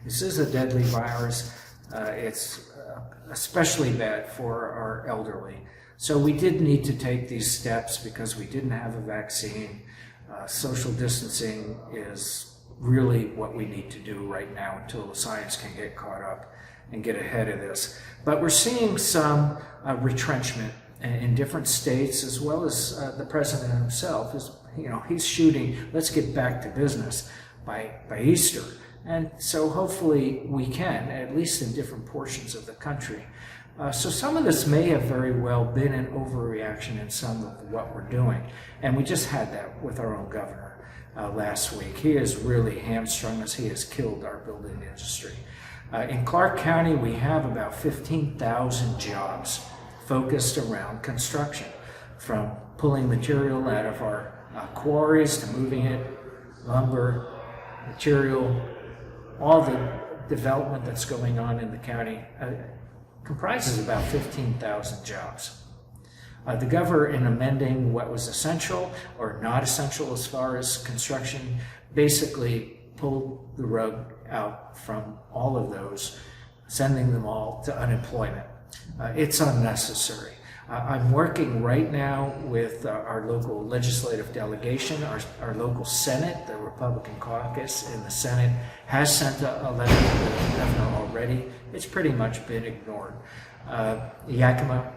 This is a deadly virus. It's especially bad for our elderly. So we did need to take these steps because we didn't have a vaccine. Social distancing is really what we need to do right now until the science can get caught up and get ahead of this. But we're seeing some retrenchment in different states, as well as the president himself is, he's shooting, let's get back to business by Easter. And so hopefully we can, at least in different portions of the country. So some of this may have very well been an overreaction in some of what we're doing. And we just had that with our own governor last week. He has really hamstrung us. He has killed our building industry. In Clark County, we have about 15,000 jobs focused around construction, from pulling material out of our quarries to moving it, lumber, material, all the development that's going on in the county comprises about 15,000 jobs. The governor, in amending what was essential or not essential as far as construction, basically pulled the rug out from all of those, sending them all to unemployment. It's unnecessary. I'm working right now with our local legislative delegation. Our local Senate, the Republican caucus in the Senate, has sent a letter to the governor already. It's pretty much been ignored. Yakima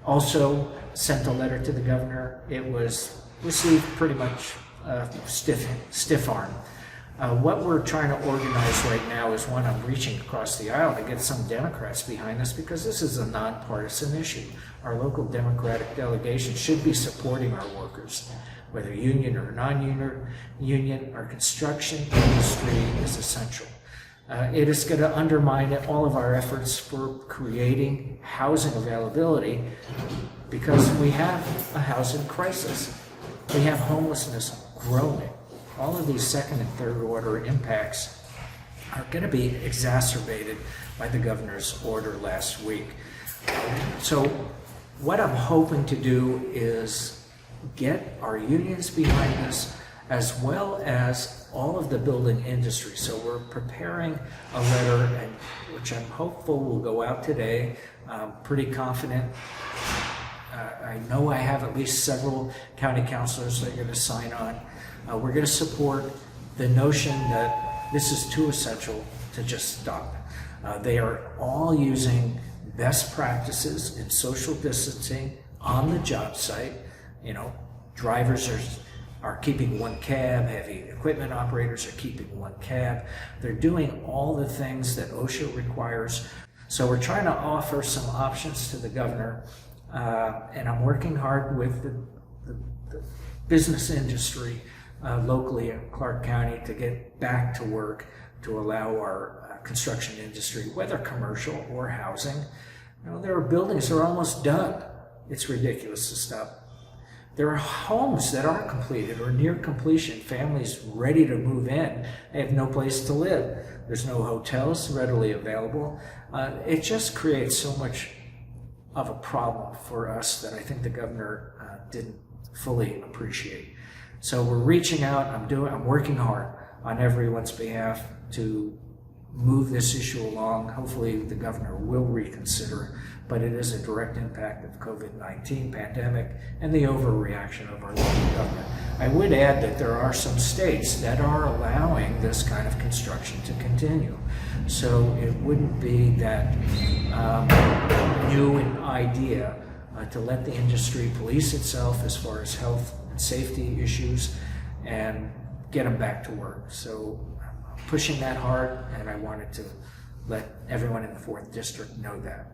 also sent a letter to the governor. It was received pretty much stiff arm. What we're trying to organize right now is one, I'm reaching across the aisle to get some Democrats behind this, because this is a nonpartisan issue. Our local Democratic delegation should be supporting our workers, whether union or non-union. Our construction industry is essential. It is going to undermine all of our efforts for creating housing availability, because we have a housing crisis. We have homelessness growing. All of these second and third order impacts are going to be exacerbated by the governor's order last week. So what I'm hoping to do is get our unions behind us, as well as all of the building industry. So we're preparing a letter, which I'm hopeful will go out today. I'm pretty confident. I know I have at least several county councilors that are going to sign on. We're going to support the notion that this is too essential to just stop. They are all using best practices in social distancing on the job site. Drivers are keeping one cab, heavy equipment operators are keeping one cab. They're doing all the things that OSHA requires. So we're trying to offer some options to the governor, and I'm working hard with the business industry locally in Clark County to get back to work, to allow our construction industry, whether commercial or housing. There are buildings that are almost done. It's ridiculous to stop. There are homes that aren't completed or near completion, families ready to move in. They have no place to live. There's no hotels readily available. It just creates so much of a problem for us that I think the governor didn't fully appreciate. So we're reaching out. I'm working hard on everyone's behalf to move this issue along. Hopefully the governor will reconsider, but it is a direct impact of COVID-19 pandemic and the overreaction of our local government. I would add that there are some states that are allowing this kind of construction to continue. So it wouldn't be that new an idea to let the industry police itself as far as health and safety issues and get them back to work. So I'm pushing that hard, and I wanted to let everyone in the 4th District know that.